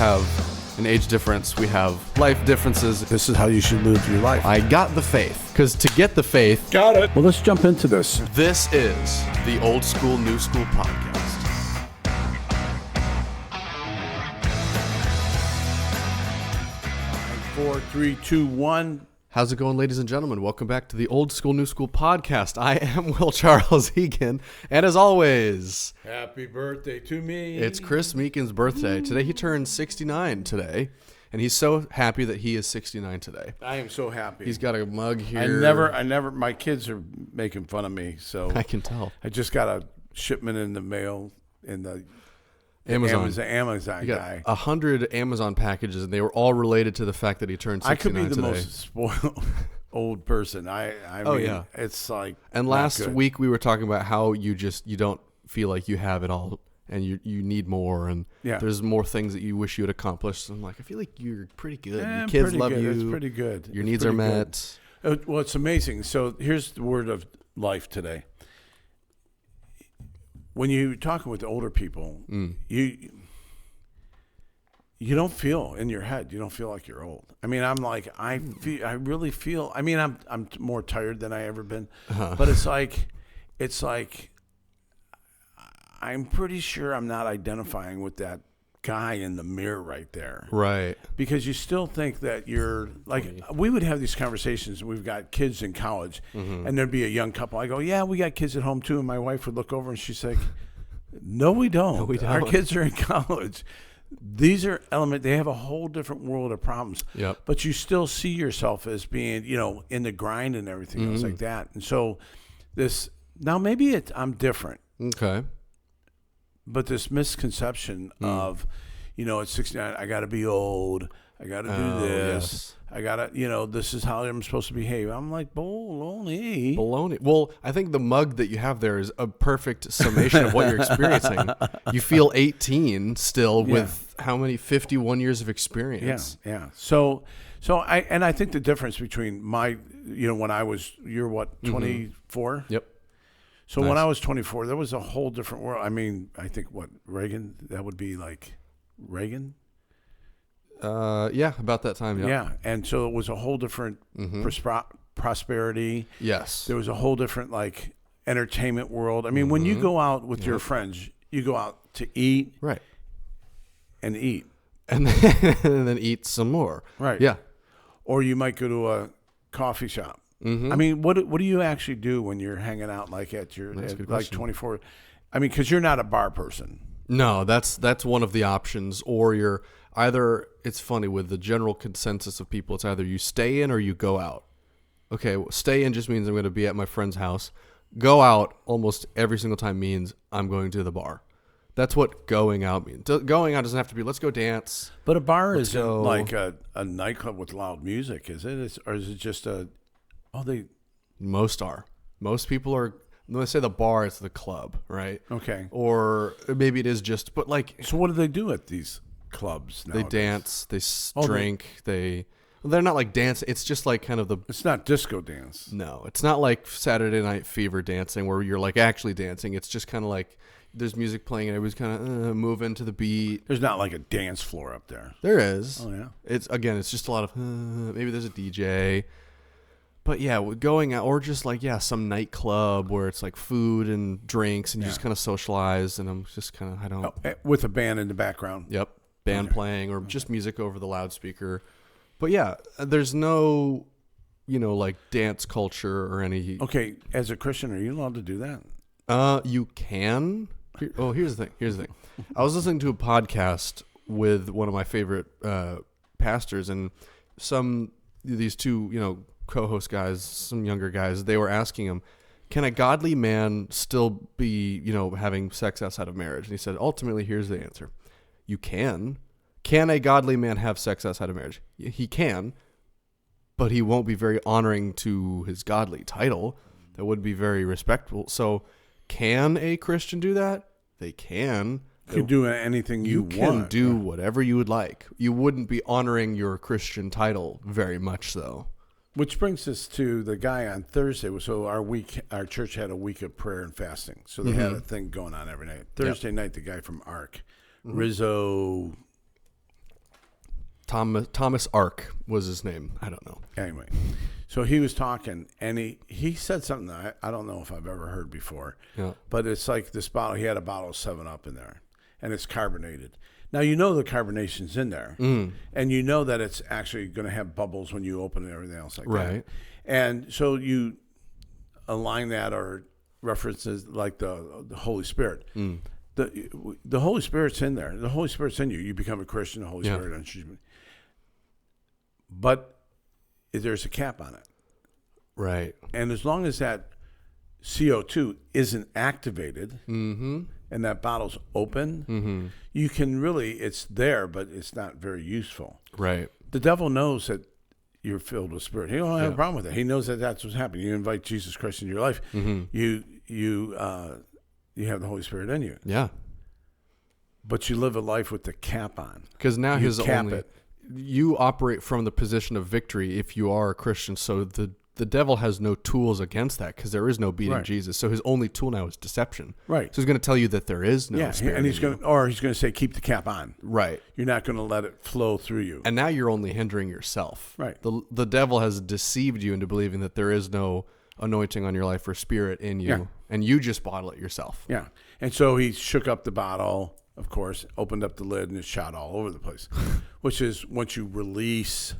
have an age difference. We have life differences. This is how you should live your life. I got the faith. Because to get the faith... Got it. Well, let's jump into this. This is the Old School, New School podcast. 4, 3, 2, 1. How's it going, ladies and gentlemen? Welcome back to the Old School, New School podcast. I am Will Charles Egan, and as always... Happy birthday to me. It's Chris Meekin's birthday. Today he turns 69 today, and he's so happy that he is 69 today. I am so happy. He's got a mug here. I never, my kids are making fun of me, so... I can tell. I just got a shipment in the mail in the... Amazon Amazon guy. 100 Amazon packages, and they were all related to the fact that he turned 69 I could be the today. most spoiled old person. I mean, yeah. It's like. And last week we were talking about how you don't feel like you have it all, and you need more, and there's more things that you wish you had accomplished. I'm like, I feel like you're pretty good. Your kids love you. It's pretty good. Your needs are met. Well, it's amazing. So here's the word of life today. When you're talking with the older people, you don't feel in your head. You don't feel like you're old. I mean, I'm like, I really feel. I mean, I'm more tired than I ever been, but it's like, I'm pretty sure I'm not identifying with that guy in the mirror right there. Right. Because you still think that you're like, we would have these conversations. We've got kids in college, and there'd be a young couple. I go, yeah, we got kids at home too. And my wife would look over and she's like, no, we don't. No, we don't. Our kids are in college. These are they have a whole different world of problems. Yep. But you still see yourself as being, in the grind and everything else like that. And so now maybe I'm different. Okay. But this misconception of, at 69, I got to be old. I got to do this. Yes. I got to, this is how I'm supposed to behave. I'm like, baloney. Baloney. Well, I think the mug that you have there is a perfect summation of what you're experiencing. You feel 18 still with how many 51 years of experience. Yeah. So I think the difference between when I was, you're what, 24? Yep. So when I was 24, there was a whole different world. I mean, I think Reagan, that would be like Reagan. Yeah, about that time. Yep. Yeah. And so it was a whole different prosperity. Yes. There was a whole different entertainment world. I mean, when you go out with your friends, you go out to eat. Right. And eat. And then eat some more. Right. Yeah. Or you might go to a coffee shop. I mean, what do you actually do when you're hanging out at your 24? I mean, because you're not a bar person. No, that's one of the options. Or you're either. It's funny with the general consensus of people. It's either you stay in or you go out. Okay, stay in just means I'm going to be at my friend's house. Go out almost every single time means I'm going to the bar. That's what going out means. Going out doesn't have to be let's go dance. But a bar isn't like a nightclub with loud music, is it? Or is it just a most are. Most people are, when I say the bar, it's the club, right? Okay. Or maybe it is just, but So what do they do at these clubs nowadays? They dance, they drink, they're not like dance. It's just like kind of it's not disco dance. No, it's not like Saturday Night Fever dancing where you're like actually dancing. It's just kind of like there's music playing and everybody's kind of moving to the beat. There's not like a dance floor up there. There is. Oh, yeah. It's just a lot of, maybe there's a DJ. But yeah, going out or just some nightclub where it's like food and drinks and you just kind of socialize and I'm just kind of, with a band in the background. Yep. Band playing or just music over the loudspeaker. But yeah, there's no, dance culture or any. Okay. As a Christian, are you allowed to do that? You can. Here's the thing. I was listening to a podcast with one of my favorite pastors and these two, co-host guys, some younger guys, they were asking him, can a godly man still be, having sex outside of marriage? And he said, ultimately, here's the answer. You can. Can a godly man have sex outside of marriage? He can, but he won't be very honoring to his godly title. That would be very respectful. So can a Christian do that? They can. You can do anything you want. You can do whatever you would like. You wouldn't be honoring your Christian title very much so. Which brings us to the guy on Thursday. So our church had a week of prayer and fasting. So they had a thing going on every night. Thursday night, the guy from ARC, Rizzo, Thomas Ark was his name. I don't know. Anyway, so he was talking, and he said something that I don't know if I've ever heard before. Yeah. But it's like this bottle. He had a bottle of 7-Up in there, and it's carbonated. Now, you know the carbonation's in there, and you know that it's actually going to have bubbles when you open it and everything else like that. Right. And so you align that or references like the Holy Spirit. The Holy Spirit's in there. The Holy Spirit's in you. You become a Christian, the Holy Spirit enters you. But there's a cap on it. Right. And as long as that CO2 isn't activated and that bottle's open, you can really, it's there, but it's not very useful. Right. The devil knows that you're filled with Spirit. He don't have a problem with it. He knows that that's what's happening. You invite Jesus Christ into your life. You have the Holy Spirit in you. Yeah. But you live a life with the cap on. Because now it. You operate from the position of victory if you are a Christian. So the devil has no tools against that because there is no beating Jesus. So his only tool now is deception. Right. So he's going to tell you that there is no Spirit. And he's going to say, keep the cap on. Right. You're not going to let it flow through you. And now you're only hindering yourself. Right. The devil has deceived you into believing that there is no anointing on your life or Spirit in you, and you just bottle it yourself. Yeah. And so he shook up the bottle, of course, opened up the lid, and it shot all over the place, which is once you release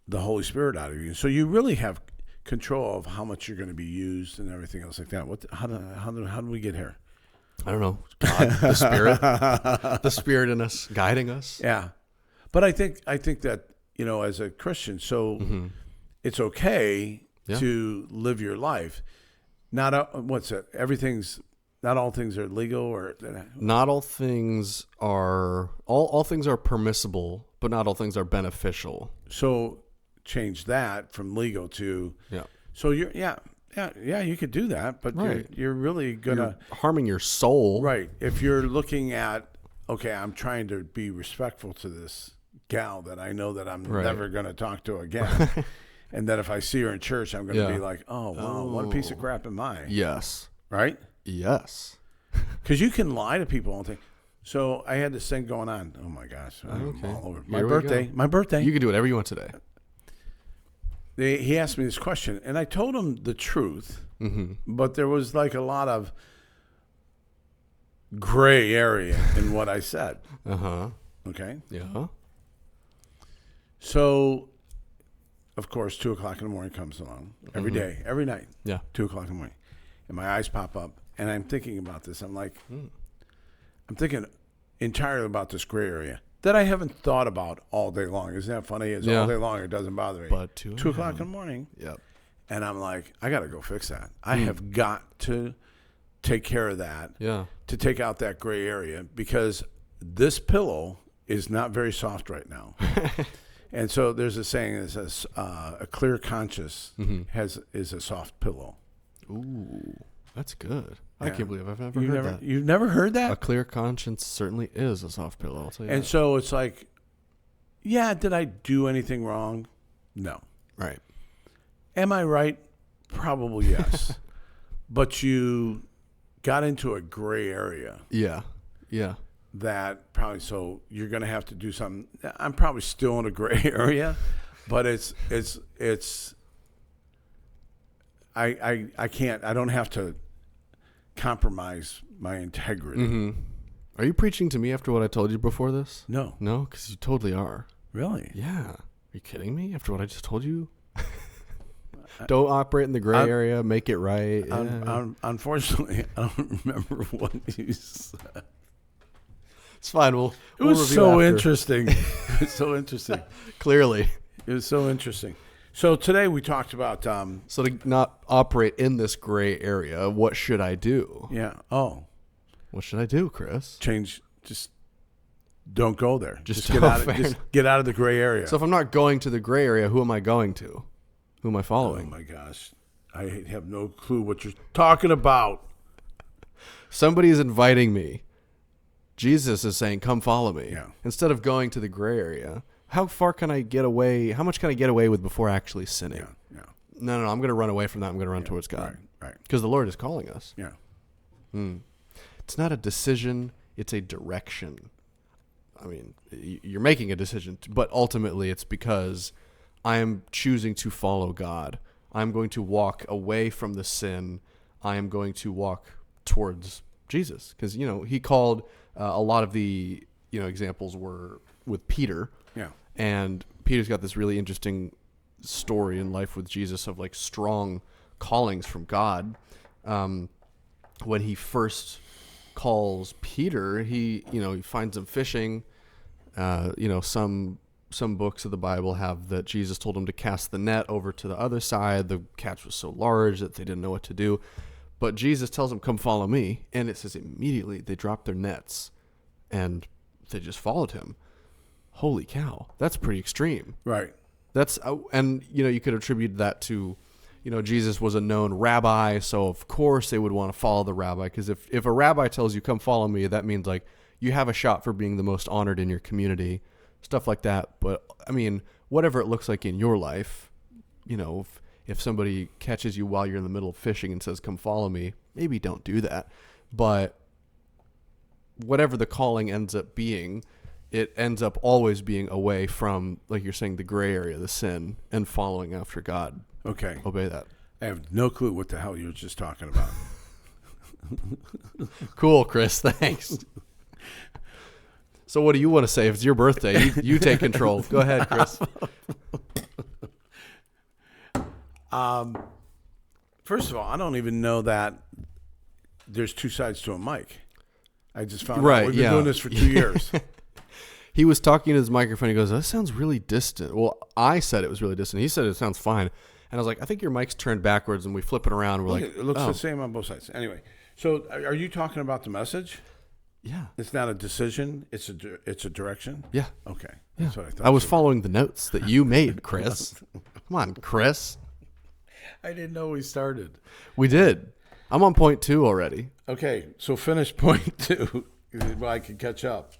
the Holy Spirit out of you. So you really have control of how much you're going to be used and everything else like that. How do we get here? I don't know. God, the Spirit in us, guiding us. Yeah. But I think that, as a Christian, so it's okay to live your life. Not all things are legal, or not all things are all things are permissible, but not all things are beneficial. So change that from legal to So you could do that, but you're really gonna harming your soul, right? If you're looking at I'm trying to be respectful to this gal that I know that I'm never gonna talk to again. And that if I see her in church, I'm going to be like, oh, wow, what a piece of crap am I? Yes. Right? Yes. Because you can lie to people and think. So I had this thing going on. Oh, my gosh. I'm all over. My birthday. You can do whatever you want today. He asked me this question, and I told him the truth, but there was like a lot of gray area in what I said. Okay? Yeah. So... Of course, 2:00 in the morning comes along every day, every night. Yeah, 2:00 in the morning, and my eyes pop up, and I'm thinking about this. I'm like, I'm thinking entirely about this gray area that I haven't thought about all day long. Isn't that funny? It's all day long. It doesn't bother me. But 2:00 in the morning. Yep. And I'm like, I got to go fix that. I have got to take care of that. Yeah. To take out that gray area because this pillow is not very soft right now. And so there's a saying that says, a clear conscience is a soft pillow. Ooh, that's good. I can't believe I've never heard that. You've never heard that? A clear conscience certainly is a soft pillow. I'll tell you and that. So it's like, did I do anything wrong? No. Right. Am I right? Probably yes. But you got into a gray area. Yeah. Yeah. That probably, so you're going to have to do something. I'm probably still in a gray area, but I can't, I don't have to compromise my integrity. Are you preaching to me after what I told you before this? No. No? Because you totally are. Really? Yeah. Are you kidding me after what I just told you? Don't operate in the gray area. Make it right. Unfortunately, I don't remember what you said. It's fine. It was so interesting. It's so interesting. Clearly. It was so interesting. So today we talked about... so to not operate in this gray area, what should I do? Yeah. Oh. What should I do, Chris? Change. Just don't go there. Just get out of the gray area. So if I'm not going to the gray area, who am I going to? Who am I following? Oh, my gosh. I have no clue what you're talking about. Somebody is inviting me. Jesus is saying, come follow me. Yeah. Instead of going to the gray area, how far can I get away? How much can I get away with before actually sinning? Yeah. No, I'm going to run away from that. I'm going to run towards God. Right. Because the Lord is calling us. Yeah. It's not a decision. It's a direction. I mean, you're making a decision, but ultimately it's because I am choosing to follow God. I'm going to walk away from the sin. I am going to walk towards Jesus, because he called a lot of the examples were with Peter. Yeah. And Peter's got this really interesting story in life with Jesus of like strong callings from God. When he first calls Peter, he finds him fishing. Some books of the Bible have that Jesus told him to cast the net over to the other side. The catch was so large that they didn't know what to do. But Jesus tells them, "Come follow me." And it says immediately they dropped their nets and they just followed him. Holy cow. That's pretty extreme. Right. That's, and you could attribute that to, Jesus was a known rabbi. So of course they would want to follow the rabbi. Because if a rabbi tells you, "Come follow me," that means like you have a shot for being the most honored in your community, stuff like that. But I mean, whatever it looks like in your life, if somebody catches you while you're in the middle of fishing and says, "Come follow me," maybe don't do that. But whatever the calling ends up being, it ends up always being away from, like you're saying, the gray area, the sin, and following after God. Okay. Obey that. I have no clue what the hell you were just talking about. Cool, Chris. Thanks. So what do you want to say? If it's your birthday, you take control. Go ahead, Chris. First of all, I don't even know that there's two sides to a mic. I just found Right, out. We've been yeah. doing this for 2 years. He was talking to his microphone. He goes, "That sounds really distant." Well, I said it was really distant. He said it sounds fine. And I was like, "I think your mic's turned backwards," and we flip it around. We're Look, like, it looks "Oh, the same on both sides. Anyway, so are you talking about the message? yeah, It's not a decision. It's a direction. yeah, Okay. yeah." That's what I thought. I was following the notes that you made, Chris. Come on, Chris. I didn't know we started. We did. I'm on point 2 already. Okay, so finish point 2. Well, I can catch up.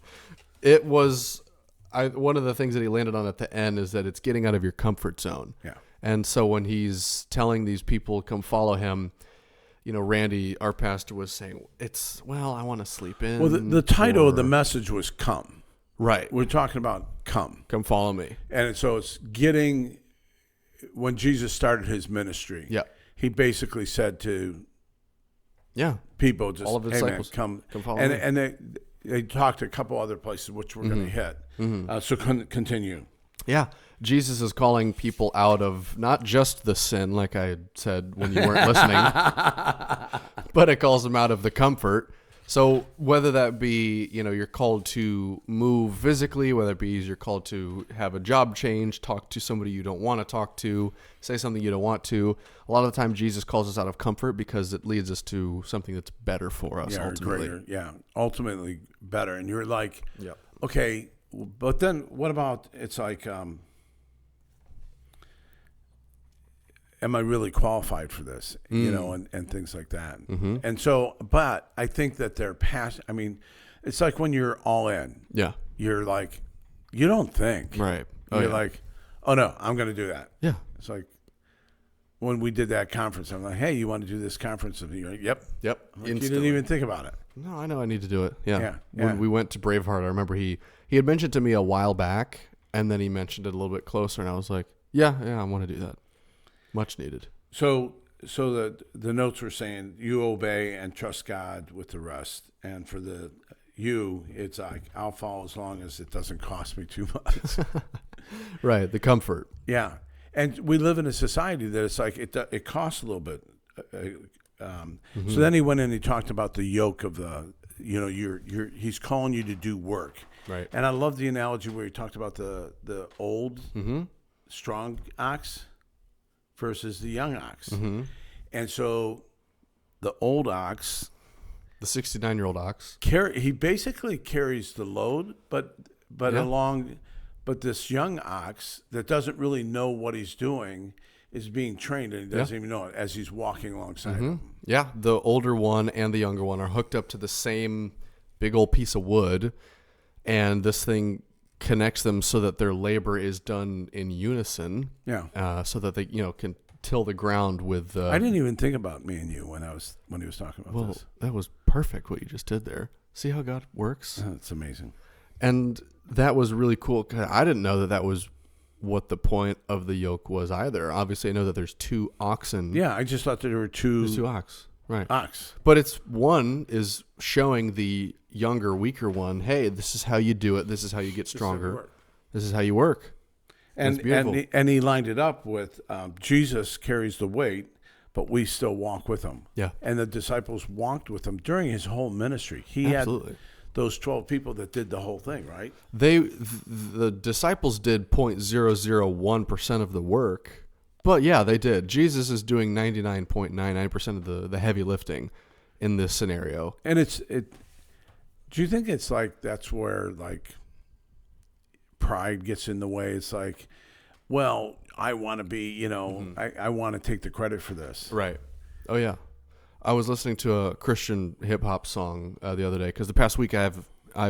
It was one of the things that he landed on at the end is that it's getting out of your comfort zone. Yeah. And so when he's telling these people come follow him, Randy, our pastor, was saying, I want to sleep in. Well, the title of the message was "Come." Right. We're talking about come. Come follow me. And so it's getting, when Jesus started his ministry, Yeah. he basically said to Yeah. people, just, All of the "Hey, man, disciples, come follow and me." And they talked a couple other places, which we're going to hit. So continue. Yeah. Jesus is calling people out of not just the sin, like I had said when you weren't listening, but it calls them out of the comfort. So whether that be, you're called to move physically, whether it be you're called to have a job change, talk to somebody you don't want to talk to, say something you don't want to. A lot of the time Jesus calls us out of comfort because it leads us to something that's better for us ultimately. Greater. Yeah, ultimately better. And you're like, Yep. okay, but then what about, it's like, am I really qualified for this? And things like that. Mm-hmm. And so, but I think that they're I mean, it's like when you're all in, Yeah. you're like, you don't think. Right. You're yeah. like, oh no, I'm going to do that. Yeah. It's like when we did that conference, I'm like, hey, you want to do this conference? And you're like, yep. Yep. Like, you didn't even think about it. No, I know I need to do it. Yeah. Yeah, When yeah. we went to Braveheart, I remember he had mentioned to me a while back, and then he mentioned it a little bit closer, and I was like, yeah, I want to do that. Much needed. So the notes were saying you obey and trust God with the rest, and for it's like I'll follow as long as it doesn't cost me too much. Right, the comfort. Yeah, and we live in a society that it's like it costs a little bit. So then he went in and he talked about the yoke of he's calling you to do work. Right. And I love the analogy where he talked about the old strong ox versus the young ox. Mm-hmm. And so the old ox, The 69-year-old ox. he basically carries the load, but Yeah. but this young ox that doesn't really know what he's doing is being trained, and he doesn't even know it as he's walking alongside him. Yeah, the older one and the younger one are hooked up to the same big old piece of wood, and this thing connects them so that their labor is done in unison. Yeah. So that they can till the ground with. I didn't even think about me and you when he was talking about this. That was perfect what you just did there. See how God works? It's amazing. And that was really cool. 'Cause I didn't know that was what the point of the yoke was either. Obviously, I know that there's 2 oxen. Yeah, I just thought that there were There's 2 ox. Right. ox. But it's one is showing the younger, weaker one, hey, this is how you do it. This is how you get stronger. This is how you work. And he lined it up with Jesus carries the weight, but we still walk with him. Yeah. And the disciples walked with him during his whole ministry. He Absolutely. had those 12 people that did the whole thing, right? The disciples did 0.001% of the work, but yeah, they did. Jesus is doing 99.99% of the heavy lifting in this scenario. And do you think it's like that's where like pride gets in the way? It's like, well, I want to be, I want to take the credit for this. Right. Oh yeah. I was listening to a Christian hip hop song the other day because the past week I've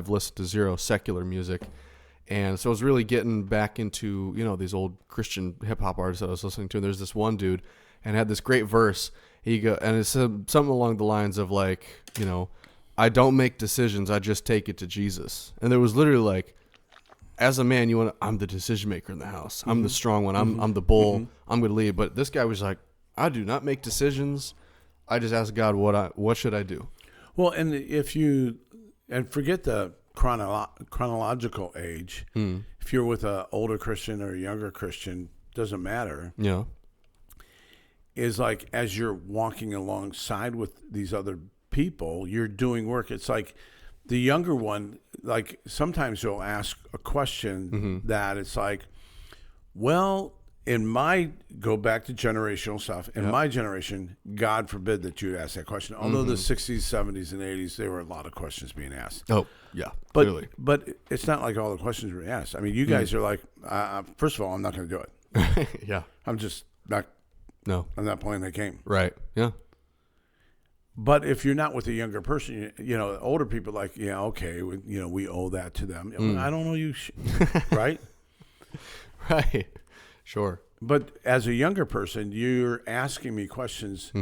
listened to zero secular music, and so I was really getting back into these old Christian hip hop artists that I was listening to. And there's this one dude, and had this great verse. And it said something along the lines of like, I don't make decisions, I just take it to Jesus. And there was literally like, as a man, I'm the decision maker in the house. I'm the strong one. I'm the bull. I'm going to lead. But this guy was like, I do not make decisions. I just ask God what should I do. Well, and forget the chronological age. If you're with an older Christian or a younger Christian, doesn't matter. Yeah. Is like as you're walking alongside with these other people, you're doing work. It's like the younger one, like sometimes you'll ask a question that it's like, well, go back to generational stuff. In my generation, God forbid that you'd ask that question. Although the 60s, 70s, and 80s, there were a lot of questions being asked. Oh, yeah, clearly. But it's not like all the questions were asked. I mean, you guys are like, first of all, I'm not going to do it. Yeah. I'm just not. No. I'm not playing that game. Right. Yeah. But if you're not with a younger person, older people like, yeah, okay, we owe that to them. I don't know you, right? Right. Sure. But as a younger person, you're asking me questions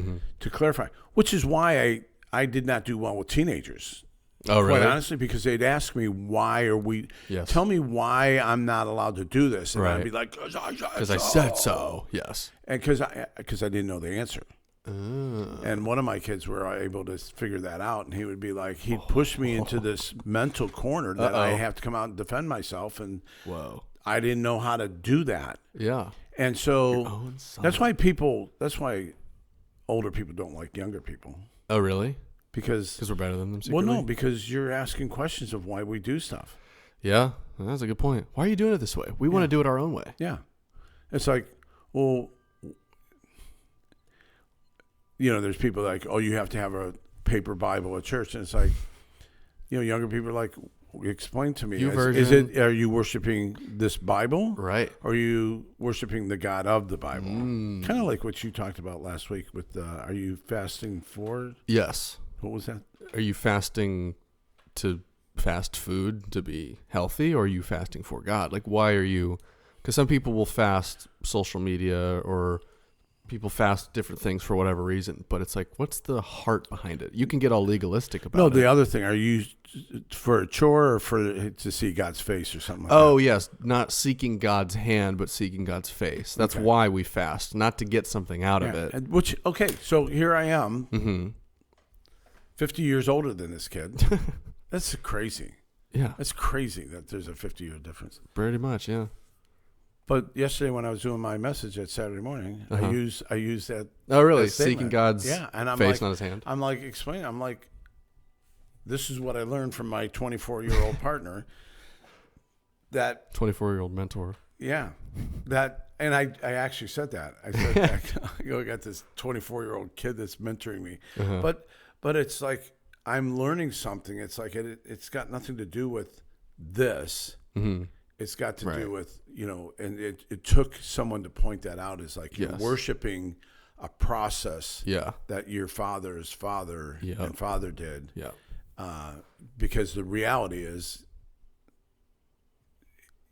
to clarify, which is why I did not do well with teenagers. Oh, really? Quite honestly, because they'd ask me, why are we, tell me why I'm not allowed to do this. And I'd be like, because I said so. Yes. And because I didn't know the answer. And one of my kids were able to figure that out, and he would be like, he'd push me into this mental corner that I have to come out and defend myself, and I didn't know how to do that. Yeah. And so that's why older people don't like younger people. Oh, really? Because we're better than them secretly? Well, no, because you're asking questions of why we do stuff. Yeah, that's a good point. Why are you doing it this way? We want to do it our own way. Yeah. It's like, well, there's people like, oh, you have to have a paper Bible at church. And it's like, younger people are like, explain to me. Are you worshiping this Bible? Right. Or are you worshiping the God of the Bible? Kind of like what you talked about last week with, are you fasting for? Yes. What was that? Are you fasting to fast food to be healthy, or are you fasting for God? Like, why are you? Because some people will fast social media, or people fast different things for whatever reason. But it's like, what's the heart behind it? You can get all legalistic about it. No, the other thing, are you for a chore or to see God's face or something like that? Oh, yes. Not seeking God's hand, but seeking God's face. That's why we fast, not to get something out of it. So here I am, 50 years older than this kid. That's crazy. Yeah. That's crazy that there's a 50-year difference. Pretty much, yeah. But yesterday when I was doing my message at Saturday morning, I used that. Oh, really? That seeking God's face, not his hand? I'm like, explaining. I'm like, this is what I learned from my 24-year-old partner. That 24-year-old mentor. Yeah. And I actually said that. I said, I got this 24-year-old kid that's mentoring me. But it's like, I'm learning something. It's like, it's got nothing to do with this. It's got to do with, and it took someone to point that out, is like, you're worshiping a process that your father's father and father did. Yeah. Because the reality is,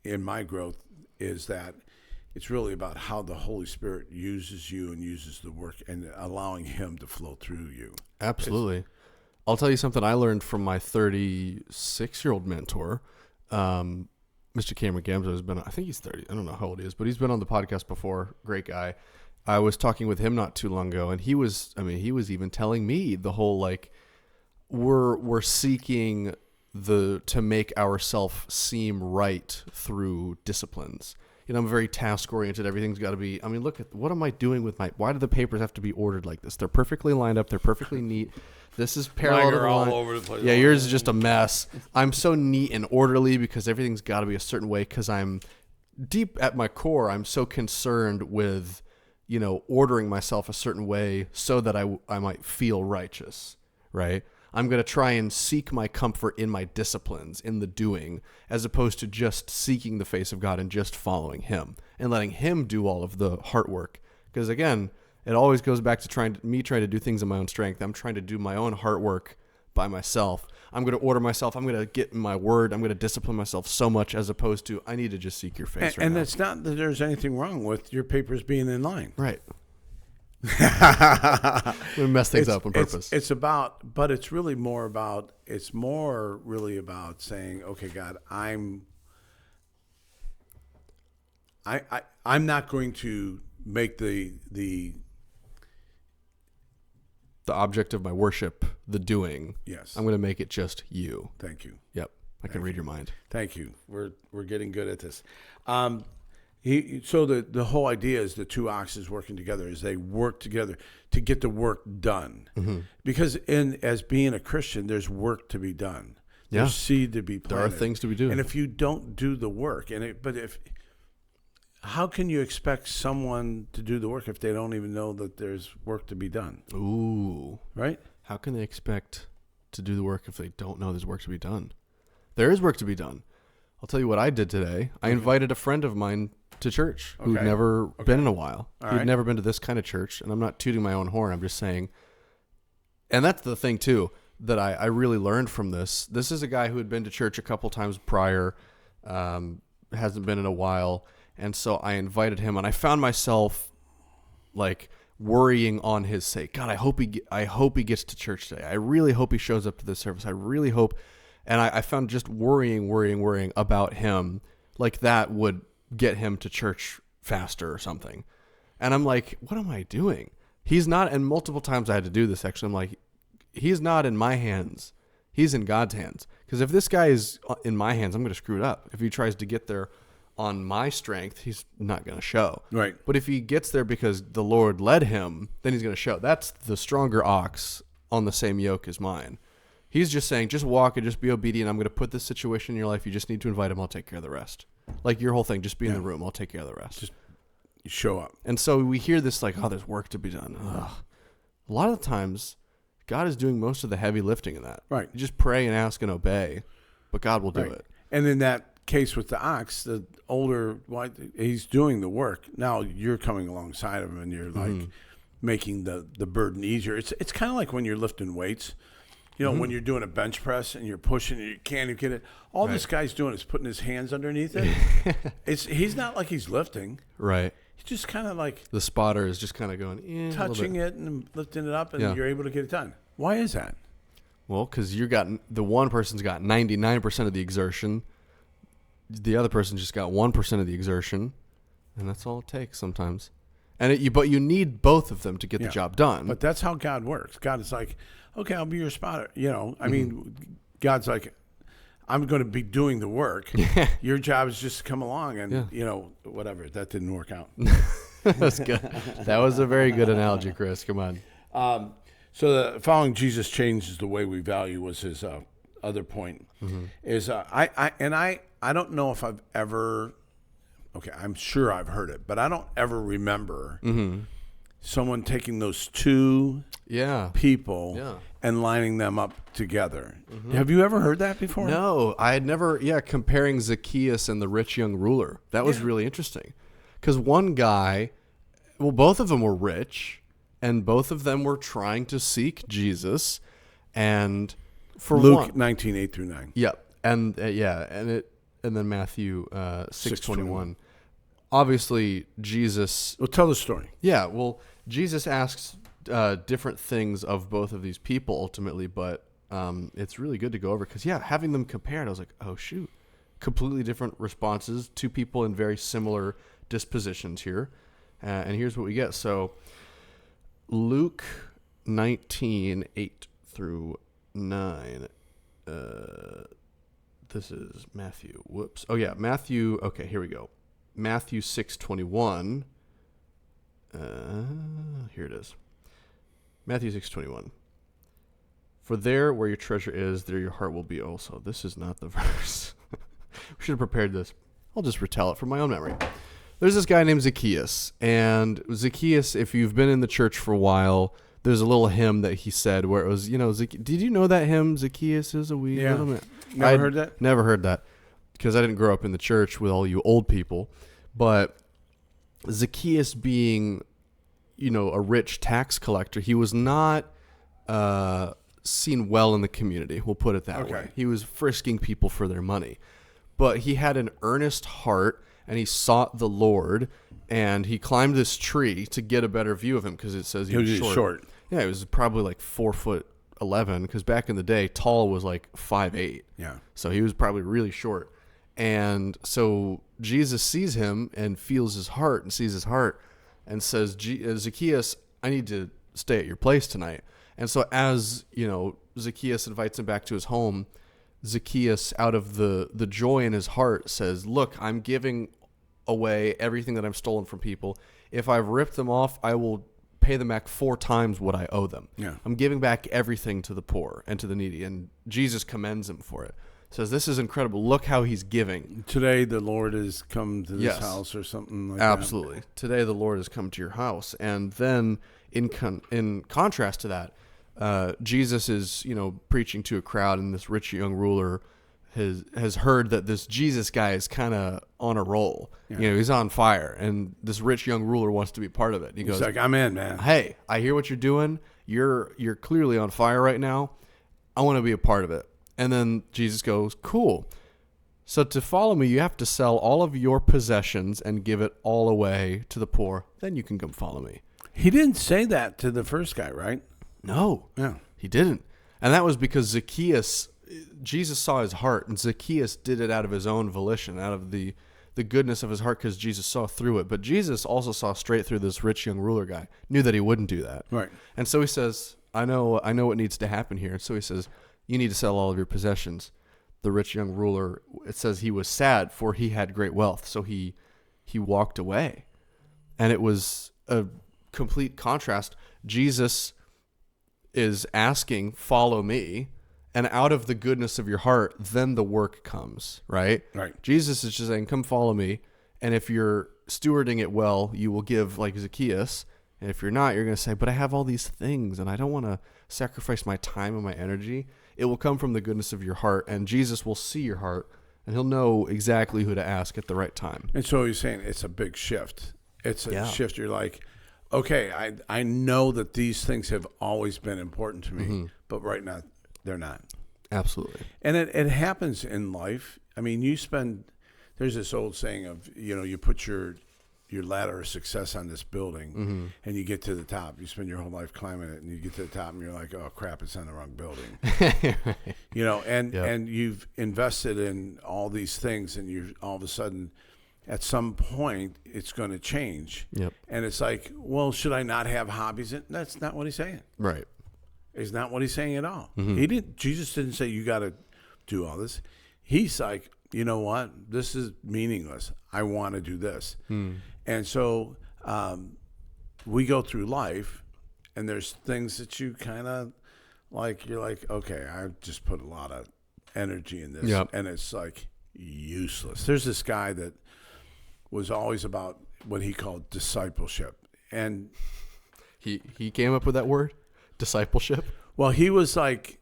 in my growth, is that it's really about how the Holy Spirit uses you and uses the work and allowing him to flow through you. Absolutely. I'll tell you something I learned from my 36-year-old mentor. Mr. Cameron Gamzo has been, I think he's 30. I don't know how old he is, but he's been on the podcast before. Great guy. I was talking with him not too long ago, and he was even telling me the whole, like, we're seeking to make ourself seem right through disciplines. You know, I'm very task oriented. Everything's got to be, look at, what am I doing with why do the papers have to be ordered like this? They're perfectly lined up. They're perfectly neat. This is parallel to the line. All over the place. Yeah, yours is just a mess. I'm so neat and orderly because everything's got to be a certain way, because I'm deep at my core. I'm so concerned with, ordering myself a certain way so that I might feel righteous, right? I'm going to try and seek my comfort in my disciplines, in the doing, as opposed to just seeking the face of God and just following him and letting him do all of the heart work. Because again, it always goes back to trying to do things in my own strength. I'm trying to do my own heart work by myself. I'm going to order myself. I'm going to get in my word. I'm going to discipline myself so much, as opposed to, I need to just seek your face right now. And it's not that there's anything wrong with your papers being in line. Right. We mess things up on purpose. It's about, but it's really more about, saying, okay, God, I'm not going to make the object of my worship the doing. Yes. I'm going to make it just you. Thank you. Yep. I can read your mind. Thank you. We're getting good at this. So the whole idea is the two oxes working together, is they work together to get the work done. Mm-hmm. Because as being a Christian, there's work to be done. There's seed to be planted. There are things to be doing. And if you don't do the work, how can you expect someone to do the work if they don't even know that there's work to be done? Ooh. Right? How can they expect to do the work if they don't know there's work to be done? There is work to be done. I'll tell you what I did today. I invited a friend of mine to church who'd never been in a while. He'd never been to this kind of church, and I'm not tooting my own horn. I'm just saying, and that's the thing too that I really learned from this. This is a guy who had been to church a couple times prior, hasn't been in a while, and so I invited him, and I found myself like worrying on his sake. God, I hope he gets to church today. I really hope he shows up to this service. I really hope. And I found just worrying about him, like that would get him to church faster or something. And I'm like, what am I doing? He's not, and multiple times I had to do this actually. I'm like, he's not in my hands. He's in God's hands. Because if this guy is in my hands, I'm going to screw it up. If he tries to get there on my strength, he's not going to show. Right. But if he gets there because the Lord led him, then he's going to show. That's the stronger ox on the same yoke as mine. He's just saying, just walk and just be obedient. I'm going to put this situation in your life. You just need to invite him. I'll take care of the rest. Like your whole thing, just be in the room. I'll take care of the rest. Just show up. And so we hear this like, oh, there's work to be done. Ugh. A lot of the times, God is doing most of the heavy lifting in that. Right. You just pray and ask and obey, but God will do it. And in that case with the ox, the older, he's doing the work. Now you're coming alongside of him and you're like making the burden easier. It's kind of like when you're lifting weights. You know, when you're doing a bench press and you're pushing and you can't even get it. All this guy's doing is putting his hands underneath it. He's not like he's lifting. Right. He's just kind of like the spotter is just kind of going touching it and lifting it up, and you're able to get it done. Why is that? Well, because the one person's got 99% of the exertion, the other person just got 1% of the exertion, and that's all it takes sometimes. And but you need both of them to get the job done. But that's how God works. God is like, okay, I'll be your spotter. You know, I mean, God's like, I'm going to be doing the work. Your job is just to come along and, you know, whatever. That didn't work out. That's good. That was a very good analogy, Chris. Come on. So the following Jesus changes the way we value was his other point. Is I don't know if I've ever, okay, I'm sure I've heard it, but I don't ever remember someone taking those two people and lining them up together. Have you ever heard that before? No, I had never, comparing Zacchaeus and the rich young ruler. That was really interesting. Because one guy, well, both of them were rich, and both of them were trying to seek Jesus. And for Luke 19:8-9. Yep. And and then Matthew 6:21. Obviously, Jesus... Well, tell the story. Yeah, well, Jesus asks different things of both of these people ultimately, but it's really good to go over because, having them compared, I was like, oh, shoot. completely different responses, two people in very similar dispositions here. And here's what we get. So Luke 19:8 through 9. This is Matthew. Whoops. Oh, yeah. Matthew. Okay, here we go. Matthew 6:21. Here it is. Matthew 6:21. For there where your treasure is, there your heart will be also. This is not the verse. We should have prepared this. I'll just retell it from my own memory. There's this guy named Zacchaeus. And Zacchaeus, if you've been in the church for a while, there's a little hymn that he said where it was, did you know that hymn, Zacchaeus is a wee little man? Never heard that? Never heard that because I didn't grow up in the church with all you old people. But Zacchaeus being, a rich tax collector, he was not seen well in the community. We'll put it that way. He was frisking people for their money. But he had an earnest heart, and he sought the Lord, and he climbed this tree to get a better view of him because it says he was short. Yeah, he was probably like 4'11", because back in the day, tall was like 5'8". Yeah. So he was probably really short. And so Jesus sees him and feels his heart and sees his heart and says, Zacchaeus, I need to stay at your place tonight. And so as, Zacchaeus invites him back to his home, Zacchaeus, out of the joy in his heart, says, look, I'm giving away everything that I've stolen from people. If I've ripped them off, I will pay them back 4 times what I owe them. Yeah. I'm giving back everything to the poor and to the needy. And Jesus commends him for it. Says, this is incredible. Look how he's giving. Today the Lord has come to this house or something like that. Absolutely. Today the Lord has come to your house. And then in contrast to that, Jesus is, preaching to a crowd, and this rich young ruler has heard that this Jesus guy is kind of on a roll. Yeah. He's on fire, and this rich young ruler wants to be part of it. He goes, like, I'm in, man. Hey, I hear what you're doing. You're clearly on fire right now. I want to be a part of it. And then Jesus goes, cool. So to follow me, you have to sell all of your possessions and give it all away to the poor. Then you can come follow me. He didn't say that to the first guy, right? No. Yeah. He didn't. And that was because Jesus saw his heart, and Zacchaeus did it out of his own volition, out of the goodness of his heart, because Jesus saw through it. But Jesus also saw straight through this rich young ruler guy, knew that he wouldn't do that. Right. And so he says, I know what needs to happen here. And so he says, you need to sell all of your possessions. The rich young ruler, it says he was sad, for he had great wealth. So he walked away. And it was a complete contrast. Jesus is asking, follow me. And out of the goodness of your heart, then the work comes, right? Right. Jesus is just saying, come follow me. And if you're stewarding it well, you will give like Zacchaeus. And if you're not, you're going to say, but I have all these things and I don't want to sacrifice my time and my energy. It will come from the goodness of your heart, and Jesus will see your heart, and he'll know exactly who to ask at the right time. And so he's saying it's a big shift. It's a shift. You're like, okay, I know that these things have always been important to me, but right now they're not. Absolutely. And it happens in life. I mean, there's this old saying of, you put your ladder of success on this building, and you get to the top. You spend your whole life climbing it, and you get to the top, and you're like, oh, crap, it's on the wrong building. And you've invested in all these things, and you all of a sudden, at some point, it's going to change. Yep. And it's like, well, should I not have hobbies? That's not what he's saying. Right. It's not what he's saying at all. Jesus didn't say you got to do all this. He's like, you know what? This is meaningless. I want to do this. And so we go through life, and there's things that you kind of like, you're like, okay, I just put a lot of energy in this, and it's like useless. There's this guy that was always about what he called discipleship. And he came up with that word, discipleship? Well, he was like,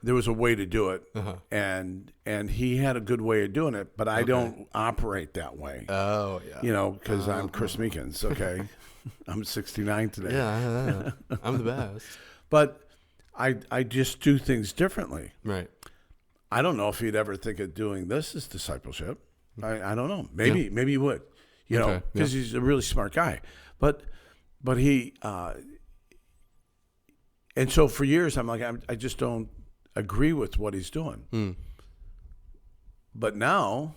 there was a way to do it, and he had a good way of doing it, but I don't operate that way. Oh, yeah. Because I'm Chris Meekins, okay? I'm 69 today. Yeah, I'm the best. But I just do things differently. Right. I don't know if he'd ever think of doing this as discipleship. I don't know. Maybe he would, because he's a really smart guy. But he, and so for years I'm like, I just don't agree with what he's doing. But now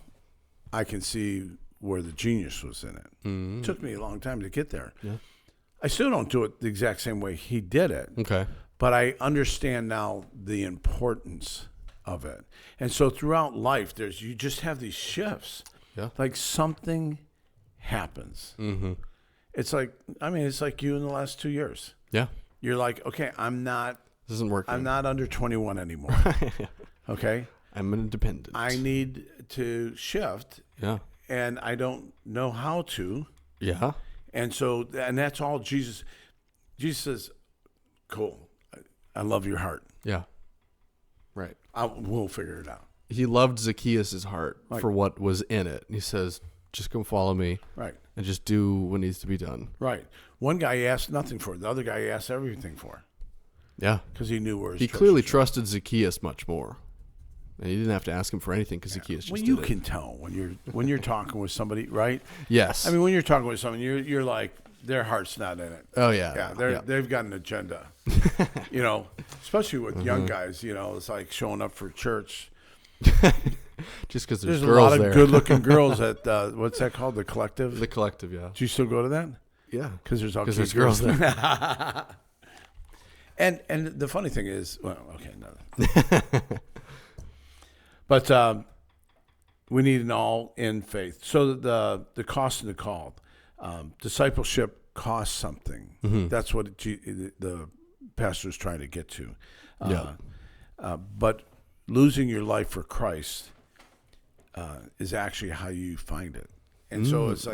I can see where the genius was in it. It took me a long time to get there. Yeah. I still don't do it the exact same way he did it. Okay. But I understand now the importance of it. And so throughout life, you just have these shifts. Yeah. Like something happens. Mm-hmm. It's like you in the last 2 years. Yeah. You're like, okay, This isn't working. I'm not under 21 anymore. Okay? I'm independent. I need to shift. Yeah. And I don't know how to. Yeah. And so, and that's all Jesus. Jesus says, cool. I love your heart. Yeah. Right. We'll figure it out. He loved Zacchaeus' heart Right. for what was in it. He says, just come follow me. Right. And just do what needs to be done. Right. One guy asked nothing for it. The other guy asked everything for it. Yeah. Because he knew where his He treasure clearly was. trusted Zacchaeus much more. And he didn't have to ask him for anything because Zacchaeus just Well, did you it. can tell when you're talking with somebody, right? Yes. I mean, when you're talking with someone, you're like, their heart's not in it. Oh, yeah. Yeah, they've got an agenda. Especially with young guys, it's like showing up for church. Just because there's a girls lot of there. good-looking girls at what's that called? The Collective. The Collective, yeah. Do you still go to that? Yeah. Because there's all Because cute there's girls there. And the funny thing is, well, okay, no. But we need an all-in faith. So the cost of the call, discipleship costs something. Mm-hmm. That's what the pastor's trying to get to. Yeah. But losing your life for Christ is actually how you find it. And so it's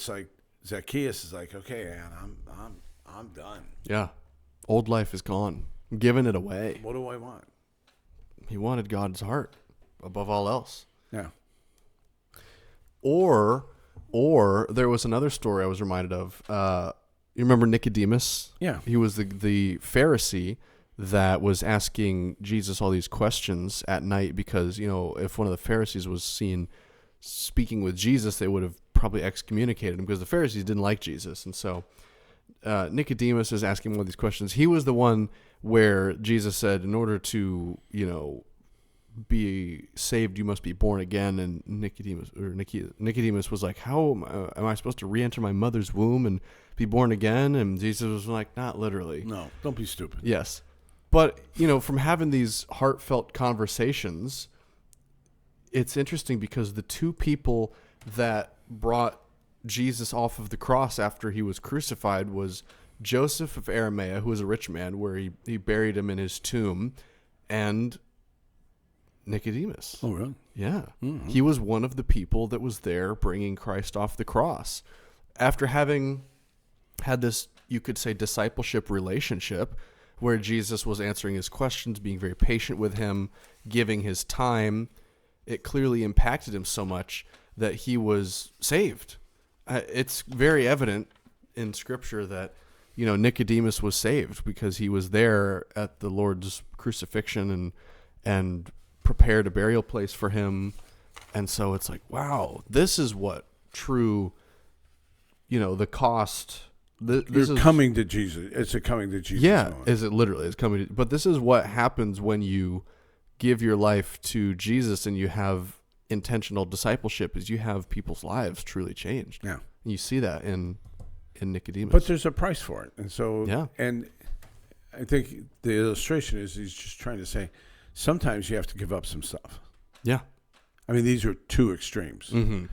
like Zacchaeus is like, okay, man, I'm done. Yeah. Old life is gone. I'm giving it away. What do I want? He wanted God's heart above all else. Yeah. Or there was another story I was reminded of. You remember Nicodemus? Yeah. He was the Pharisee that was asking Jesus all these questions at night because, if one of the Pharisees was seen speaking with Jesus, they would have probably excommunicated him because the Pharisees didn't like Jesus. And so Nicodemus is asking one of these questions. He was the one where Jesus said, in order to, be saved, you must be born again. And Nicodemus was like, how am I supposed to re-enter my mother's womb and be born again? And Jesus was like, not literally. No, don't be stupid. Yes. But, from having these heartfelt conversations, it's interesting because the two people that brought Jesus off of the cross after he was crucified was Joseph of Arimathea, who was a rich man, where he buried him in his tomb, and Nicodemus. Oh, really? Yeah. Mm-hmm. He was one of the people that was there bringing Christ off the cross. After having had this, you could say, discipleship relationship where Jesus was answering his questions, being very patient with him, giving his time, it clearly impacted him so much that he was saved. It's very evident in Scripture that, Nicodemus was saved because he was there at the Lord's crucifixion and prepared a burial place for him. And so it's like, wow, this is what true, the cost. This is coming to Jesus. It's a coming to Jesus moment. Is it literally? It's coming to, but this is what happens when you give your life to Jesus and you have intentional discipleship, is you have people's lives truly changed. Yeah. And you see that in Nicodemus. But there's a price for it. And so, yeah. And I think the illustration is he's just trying to say, sometimes you have to give up some stuff. Yeah. I mean, these are two extremes. Mm-hmm.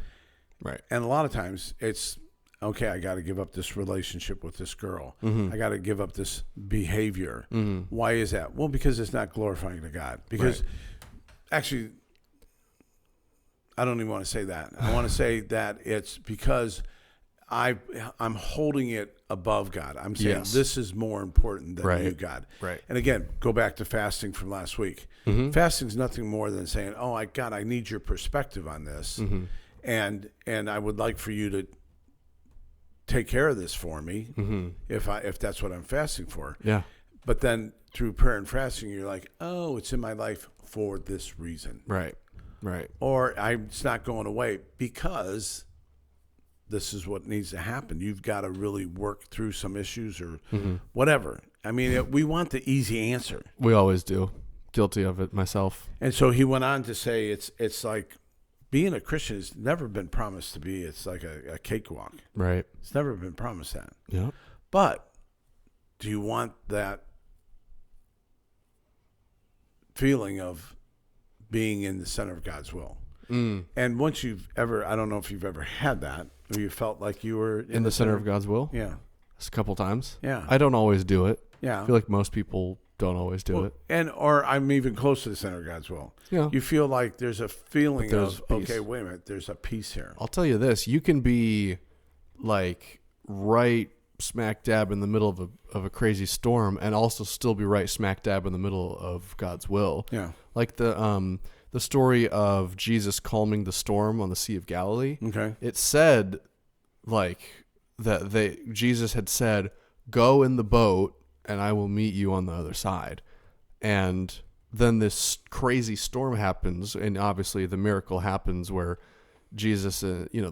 Right. And a lot of times it's, okay, I got to give up this relationship with this girl. Mm-hmm. I got to give up this behavior. Mm-hmm. Why is that? Well, because it's not glorifying to God. Because actually, I don't even want to say that. I want to say that it's because I'm holding it above God. I'm saying this is more important than you, God. Right. And again, go back to fasting from last week. Mm-hmm. Fasting is nothing more than saying, "Oh, God, I need your perspective on this, and I would like for you to take care of this for me, if that's what I'm fasting for." Yeah. But then through prayer and fasting, you're like, "Oh, it's in my life for this reason." Right. Right. Or it's not going away because this is what needs to happen. You've got to really work through some issues or whatever. I mean, we want the easy answer. We always do. guilty of it myself. And so he went on to say it's like being a Christian has never been promised to be. It's like a cakewalk. Right. It's never been promised that. Yeah. But do you want that feeling of being in the center of God's will? And once I don't know if you've ever had that, or you felt like you were in the center of God's will. Yeah. It's a couple times. Yeah. I don't always do it. Yeah. I feel like most people don't always do it. Or I'm even close to the center of God's will. Yeah. You feel like there's a feeling there's of, peace. okay, wait a minute, there's a peace here. I'll tell you this. You can be like right smack dab in the middle of a crazy storm and also still be right smack dab in the middle of God's will. Yeah. Like the story of Jesus calming the storm on the Sea of Galilee. Okay. It said like that Jesus had said, "Go in the boat and I will meet you on the other side." And then this crazy storm happens, and obviously the miracle happens where Jesus,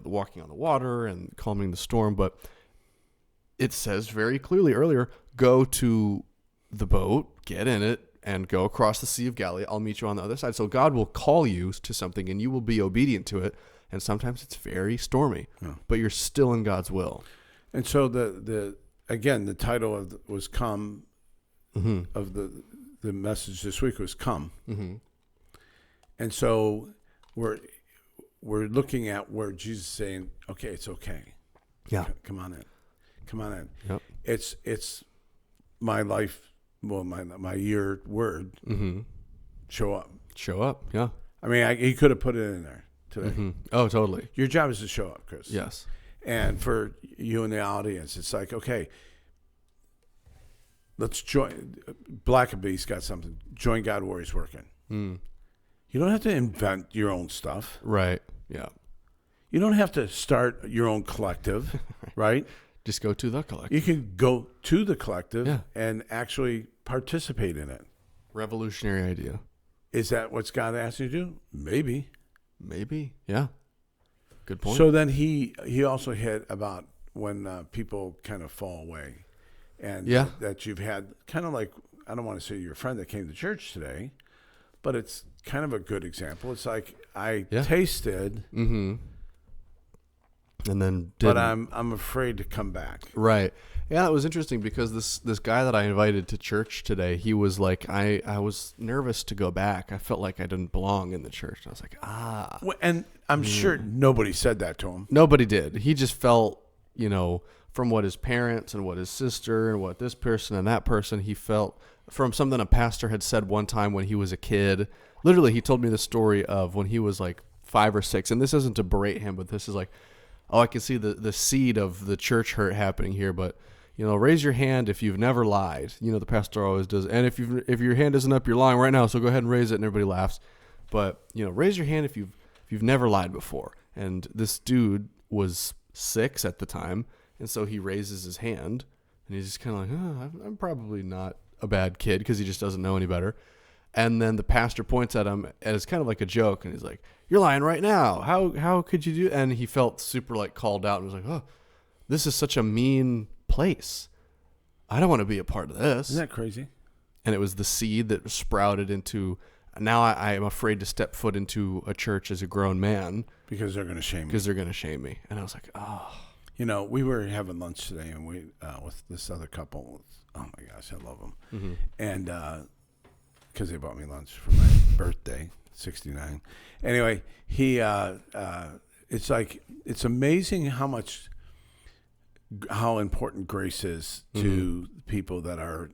walking on the water and calming the storm. But it says very clearly earlier, go to the boat, get in it, and go across the Sea of Galilee. I'll meet you on the other side. So God will call you to something, and you will be obedient to it. And sometimes it's very stormy, but you're still in God's will. And so the title was "Come," of the message this week was "Come," and so we're looking at where Jesus is saying, "Okay, it's okay. Yeah, come on in. Yep. It's my life. Well, my year word. Show up. Show up. Yeah. I mean, he could have put it in there today. Oh, totally. Your job is to show up, Chris. Yes. And for you and the audience, it's like, okay, let's join. Black and Beast got something. Join God where He's working. You don't have to invent your own stuff. Right. Yeah. You don't have to start your own collective, right? Just go to the collective. You can go to the collective and actually participate in it. Revolutionary idea. Is that what God asked you to do? Maybe. Yeah. Good point. So then he also hit about when people kind of fall away, and that you've had kind of like, I don't want to say your friend that came to church today, but it's kind of a good example. It's like I tasted, and then but I'm afraid to come back. Right. Yeah, it was interesting because this guy that I invited to church today, he was like, I was nervous to go back. I felt like I didn't belong in the church. I was like, Well, and I'm sure nobody said that to him. Nobody did. He just felt, from what his parents and what his sister and what this person and that person, he felt from something a pastor had said one time when he was a kid. Literally, he told me the story of when he was like 5 or 6. And this isn't to berate him, but this is like, I can see the seed of the church hurt happening here, but raise your hand if you've never lied. The pastor always does. And if your hand isn't up, you're lying right now. So go ahead and raise it, and everybody laughs. But raise your hand if you've never lied before. And this dude was 6 at the time, and so he raises his hand, and he's just kind of like, I'm probably not a bad kid because he just doesn't know any better. And then the pastor points at him, and it's kind of like a joke, and he's like, "You're lying right now. How could you do?" And he felt super like called out, and was like, "Oh, this is such a mean place. I don't want to be a part of this." Isn't that crazy? And it was the seed that sprouted into, now I am afraid to step foot into a church as a grown man. Because they're going to shame me. Because they're going to shame me. And I was like, oh. We were having lunch today, and we with this other couple. Oh, my gosh, I love them. And because they bought me lunch for my birthday, 69. Anyway, it's like, it's amazing how important grace is to people that are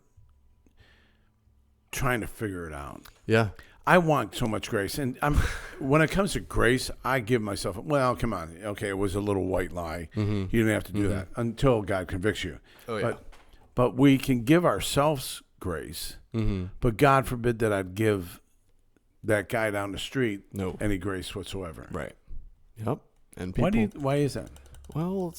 trying to figure it out. Yeah. I want so much grace. And when it comes to grace, I give myself, well, come on. Okay, it was a little white lie. You didn't have to do that until God convicts you. Oh, yeah. But we can give ourselves grace. But God forbid that I'd give that guy down the street any grace whatsoever. Right. Yep. And people, why is that? Well,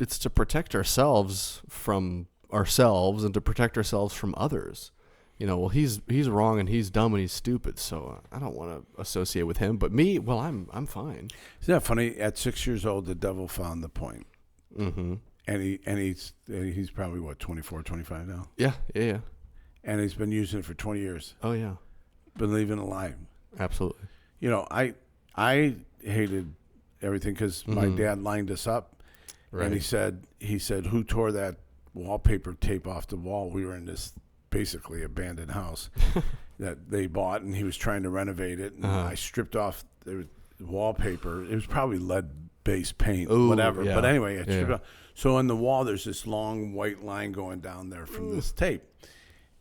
it's to protect ourselves from ourselves and to protect ourselves from others. He's wrong and he's dumb and he's stupid, so I don't want to associate with him. But me, well, I'm fine. Isn't that funny? At 6 years old, the devil found the point. And he's probably 24, 25 now. Yeah. And he's been using it for 20 years. Oh yeah. believe in a lie. Absolutely. You know, I hated everything because my dad lined us up, and he said, who tore that wallpaper tape off the wall? We were in this basically abandoned house that they bought, and he was trying to renovate it, and I stripped off the wallpaper. It was probably lead-based paint, whatever. Yeah. But anyway, I stripped off. So on the wall, there's this long white line going down there from this tape.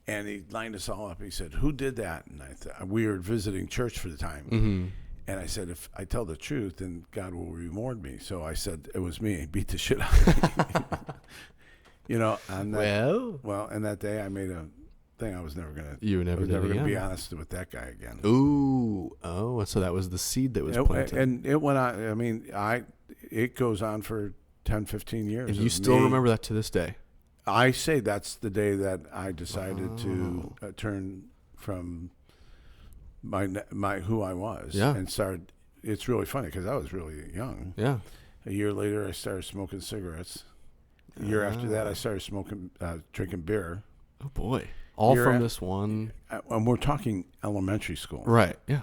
And he lined us all up. He said, who did that? And we were visiting church for the time. And I said, if I tell the truth, then God will reward me. So I said, it was me. He beat the shit out of me. You know, on that, and that day I made a thing. I was never going to be honest with that guy again. So that was the seed that was planted. And it went on. I mean, it goes on for 10, 15 years. And you still remember that to this day? I say that's the day that I decided to turn from my who I was and started. It's really funny because I was really young. Yeah. A year later, I started smoking cigarettes. A year after that, I started drinking beer. Oh boy! All from this one. And we're talking elementary school, right? Yeah.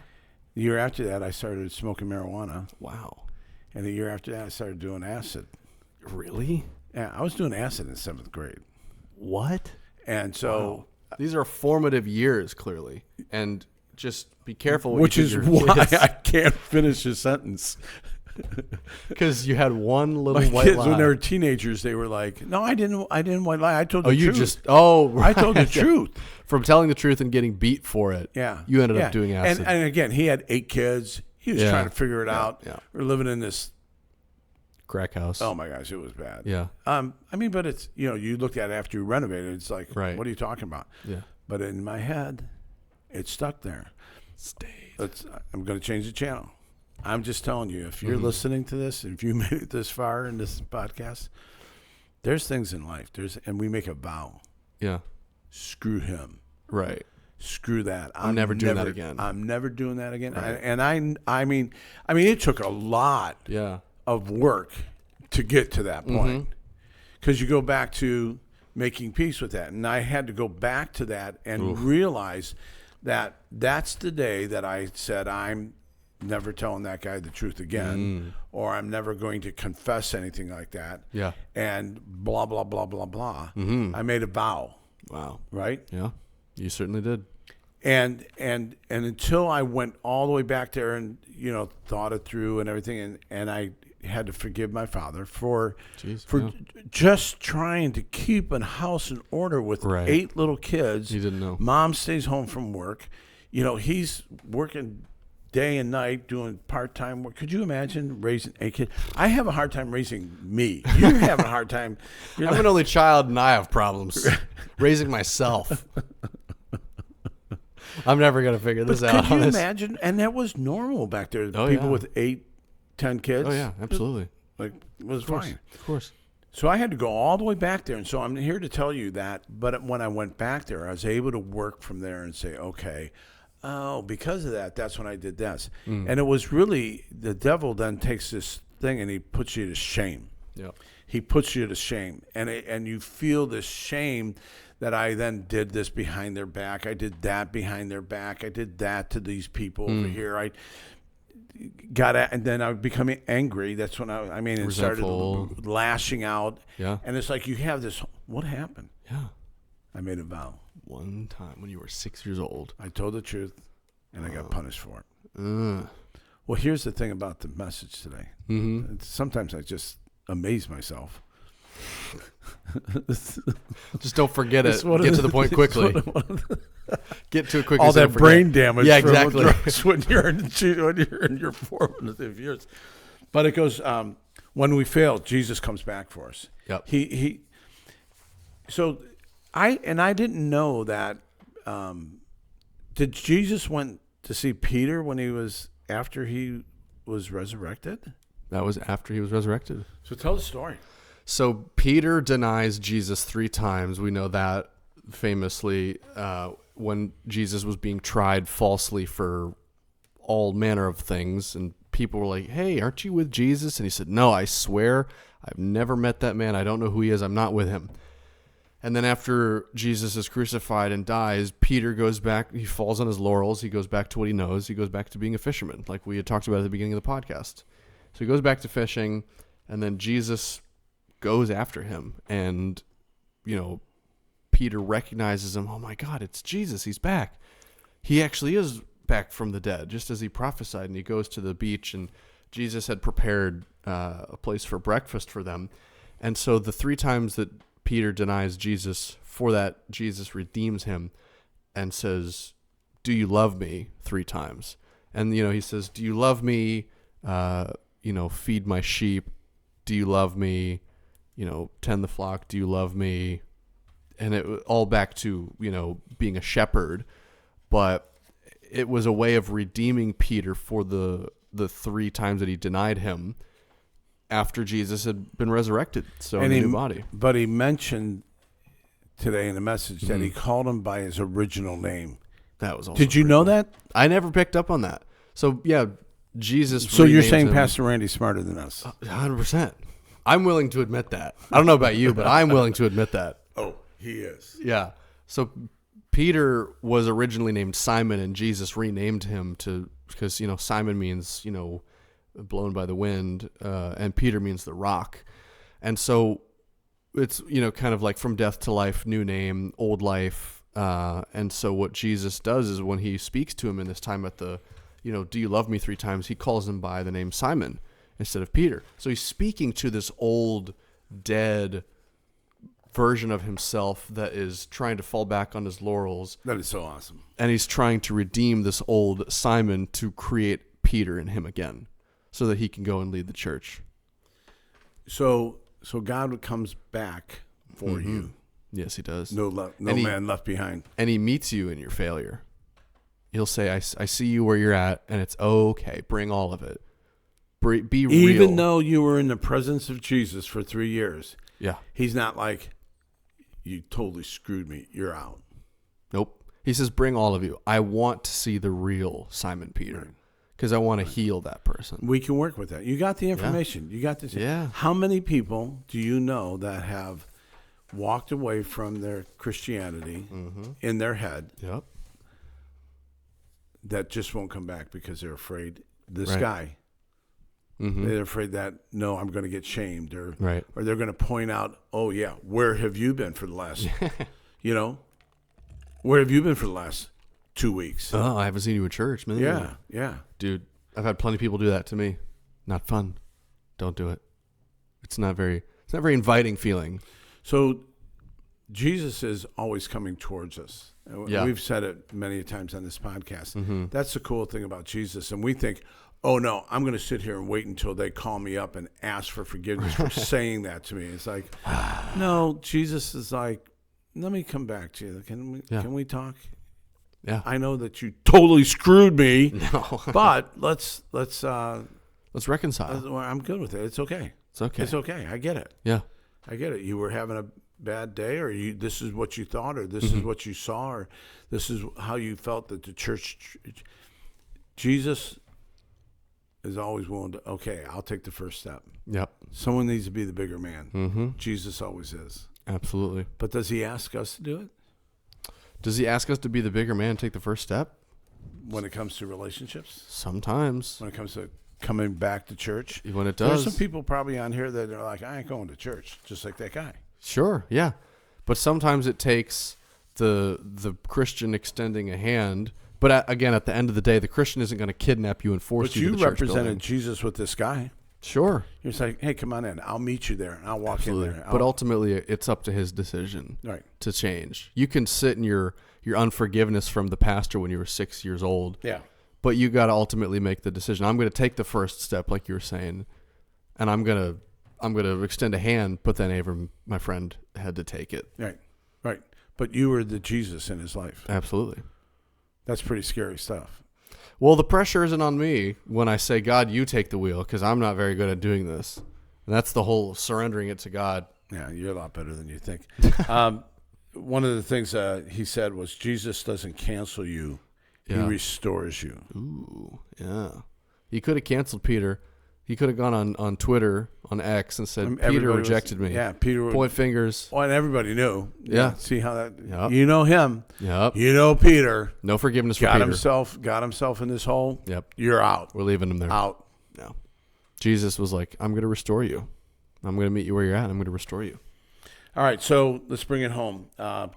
The year after that, I started smoking marijuana. Wow. And the year after that, I started doing acid. Really? Yeah, I was doing acid in 7th grade. What? And so these are formative years, clearly, and just be careful. Which is why I can't finish a sentence. Because you had one little My white kids, lie. when they were teenagers, they were like, "No, I didn't white lie. I told the truth." Right. I told the truth. From telling the truth and getting beat for it. Yeah, you ended up doing acid. And again, he had 8 kids. He was trying to figure it out. Yeah. We're living in this crack house. Oh my gosh, it was bad. Yeah. I mean, but it's, you know, you looked at it after you renovated, it's like, right. What are you talking about? Yeah. But in my head, it stuck there. Stayed. I'm going to change the channel. I'm just telling you, if you're listening to this, if you made it this far in this podcast, there's things in life. And we make a vow. Yeah. Screw him. Right. Screw that. I'm never doing that again. I'm never doing that again. Right. And I mean, it took a lot of work to get to that point. Because you go back to making peace with that. And I had to go back to that and realize that that's the day that I said, I'm never telling that guy the truth again, or I'm never going to confess anything like that. Yeah. And blah, blah, blah, blah, blah. I made a vow. Wow. Right? Yeah. You certainly did. And until I went all the way back there and, you know, thought it through and everything, and I had to forgive my father for just trying to keep a house in order with 8 little kids. He didn't know. Mom stays home from work. You know, he's working day and night doing part-time work. Could you imagine raising 8 kids? I have a hard time raising me. You're having a hard time. I'm an only child and I have problems raising myself. I'm never going to figure this out. Could you imagine? And that was normal back there. People with 8, 10 kids. Oh, yeah, absolutely. Like, it was fine. Of course. So I had to go all the way back there. And so I'm here to tell you that. But when I went back there, I was able to work from there and say, okay, because of that, that's when I did this. And it was really, the devil then takes this thing and he puts you to shame. Yep. He puts you to shame. And you feel this shame that I then did this behind their back. I did that behind their back. I did that to these people over here. I got at, and then I would become angry. That's when it started lashing out. Yeah. And it's like you have this, what happened? Yeah. I made a vow. One time when you were 6 years old. I told the truth, and I got punished for it. Well, here's the thing about the message today. Sometimes I just amaze myself. Just don't forget it. Get to the point quickly. Get to it quickly. All that brain damage. Yeah, exactly. When you're in your formative years. But it goes, when we fail, Jesus comes back for us. Yep. So I didn't know that. Did Jesus went to see Peter after he was resurrected? That was after he was resurrected. So tell the story. So Peter denies Jesus 3 times. We know that famously when Jesus was being tried falsely for all manner of things. And people were like, hey, aren't you with Jesus? And he said, no, I swear I've never met that man. I don't know who he is. I'm not with him. And then after Jesus is crucified and dies, Peter goes back. He falls on his laurels. He goes back to what he knows. He goes back to being a fisherman, like we had talked about at the beginning of the podcast. So he goes back to fishing, and then Jesus goes after him. And, Peter recognizes him. Oh, my God, it's Jesus. He's back. He actually is back from the dead, just as he prophesied. And he goes to the beach, and Jesus had prepared a place for breakfast for them. And so the 3 times that Peter denies Jesus, for that Jesus redeems him and says, "Do you love me?" 3 times. And, he says, "Do you love me? Feed my sheep. Do you love me? Tend the flock. Do you love me?" And it was all back to, being a shepherd. But it was a way of redeeming Peter for the 3 times that he denied him after Jesus had been resurrected, so in a new body. But he mentioned today in the message that he called him by his original name. That was also Did you know that? I never picked up on that. So, yeah, Jesus So you're renamed saying him. Pastor Randy's smarter than us? 100%. I'm willing to admit that. I don't know about you, but I'm willing to admit that. Oh, he is. Yeah. So Peter was originally named Simon, and Jesus renamed him because, Simon means, blown by the wind, and Peter means the rock. And so it's, kind of like from death to life, new name, old life. And so what Jesus does is when he speaks to him in this time at the, "Do you love me?" 3 times, he calls him by the name Simon instead of Peter. So he's speaking to this old, dead version of himself that is trying to fall back on his laurels. That is so awesome. And he's trying to redeem this old Simon to create Peter in him again, so that he can go and lead the church. So God comes back for you. Yes, he does. No man left behind. And he meets you in your failure. He'll say, I see you where you're at, and it's okay. Bring all of it. Be real. Even though you were in the presence of Jesus for 3 years, yeah, he's not like, "You totally screwed me. You're out." Nope. He says, bring all of you. I want to see the real Simon Peter. Because I want to heal that person. We can work with that. You got the information. You got this. Yeah. How many people do you know that have walked away from their Christianity in their head Yep. that just won't come back because they're afraid this Right. guy. They're afraid that, no, I'm going to get shamed, or Right. or they're going to point out, "Oh yeah, where have you been for the last, where have you been for the last 2 weeks?" Oh, I haven't seen you at church, man. Yeah. Dude, I've had plenty of people do that to me. Not fun. Don't do it. It's not very inviting feeling. So Jesus is always coming towards us. Yeah. We've said it many times on this podcast. That's the cool thing about Jesus. And we think, "Oh, no, I'm going to sit here and wait until they call me up and ask for forgiveness for saying that to me." It's like, no, Jesus is like, "Let me come back to you. Can we talk? Yeah. I know that you totally screwed me, No. but let's reconcile. I'm good with it. It's okay. It's okay. It's okay. I get it. Yeah. I get it. You were having a bad day, or this is what you thought, or this is what you saw, or this is how you felt that the church. Jesus is always willing to, okay, I'll take the first step. Yep. Someone needs to be the bigger man. Mm-hmm. Jesus always is. Absolutely. But does he ask us to do it Does he ask us to be the bigger man, take the first step? when it comes to relationships? Sometimes. When it comes to coming back to church? When it There's does. some people probably on here that are like, "I ain't going to church," just like that guy. Sure, yeah. But sometimes it takes the Christian extending a hand. But again, at the end of the day, the Christian isn't going to kidnap you and force But you to you the church represented building. Jesus with this guy. Sure. You're just like, "Hey, come on in. I'll meet you there, and I'll walk Absolutely. in there." But ultimately, it's up to his decision Right. to change. You can sit in your unforgiveness from the pastor when you were 6 years old. Yeah. But you got to ultimately make the decision. I'm going to take the first step, like you were saying, and I'm going to extend a hand. But then Abram, my friend, had to take it. Right. Right. But you were the Jesus in his life. Absolutely. That's pretty scary stuff. Well, the pressure isn't on me when I say, "God, you take the wheel," because I'm not very good at doing this. And that's the whole surrendering it to God. Yeah, you're a lot better than you think. One of the things he said was, Jesus doesn't cancel you. Yeah. He restores you. Ooh, yeah. He could have canceled Peter. He could have gone on Twitter on X and said, Everybody Peter was- rejected me. Yeah, Peter would. Point fingers. Well, and everybody knew. Yeah. See how that? Yep. You know him. Yep. You know Peter. No forgiveness for Got Peter. himself in this hole. Yep. You're out. We're leaving him there. Out. No. Jesus was like, I'm going to restore you. I'm going to meet you where you're at. I'm going to restore you. All right, so let's bring it home.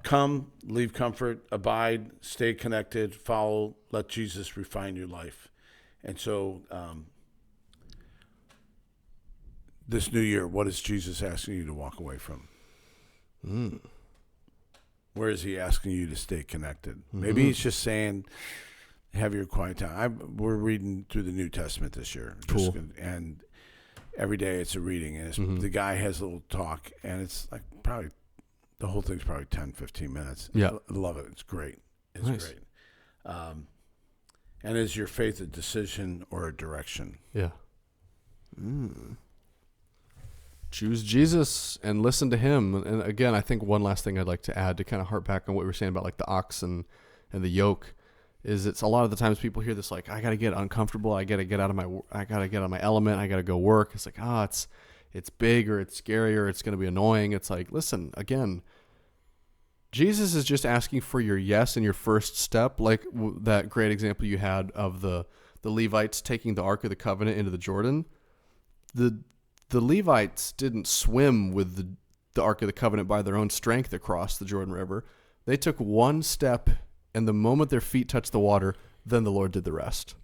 Come, leave comfort, abide, stay connected, follow, let Jesus refine your life. And so this new year, what is Jesus asking you to walk away from? Where is he asking you to stay connected? Maybe he's just saying, have your quiet time. We're reading through the New Testament this year. Cool. And every day it's a reading. And the guy has a little talk, and it's like probably, the whole thing's probably 10, 15 minutes. Yeah. I love it. It's great. It's Nice. great. And is your faith a decision or a direction? Yeah. Choose Jesus and listen to him. And again, I think one last thing I'd like to add to kind of harp back on what we were saying about like the ox and the yoke is it's a lot of the times people hear this like, I got to get uncomfortable. I got to get out of my element. I got to go work. It's like, it's big or it's scary or it's going to be annoying. It's like, listen, again, Jesus is just asking for your yes and your first step. Like that great example you had of the Levites taking the Ark of the Covenant into the Jordan. The Levites didn't swim with the Ark of the Covenant by their own strength across the Jordan River. They took one step, and the moment their feet touched the water, then the Lord did the rest.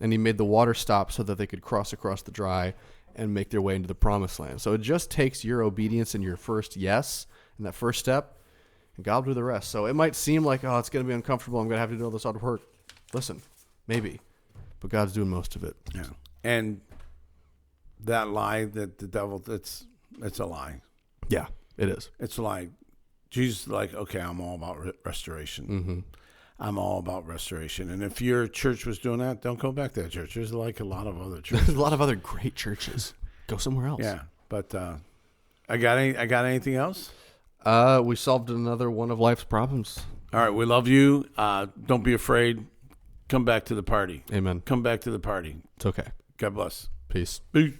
And he made the water stop so that they could cross across the dry and make their way into the promised land. So it just takes your obedience and your first yes and that first step, and God will do the rest. So it might seem like, it's going to be uncomfortable. I'm going to have to do all this hard work. Listen, maybe, but God's doing most of it. Yeah. And that lie that the devil, it's a lie. Yeah, it is. It's a lie. Jesus is like, okay, I'm all about restoration. Mm-hmm. I'm all about restoration. And if your church was doing that, don't go back to that church. There's like a lot of other churches. There's a lot of other great churches. Go somewhere else. Yeah. But I got anything else? We solved another one of life's problems. All right. We love you. Don't be afraid. Come back to the party. Amen. Come back to the party. It's okay. God bless. Peace. Peace.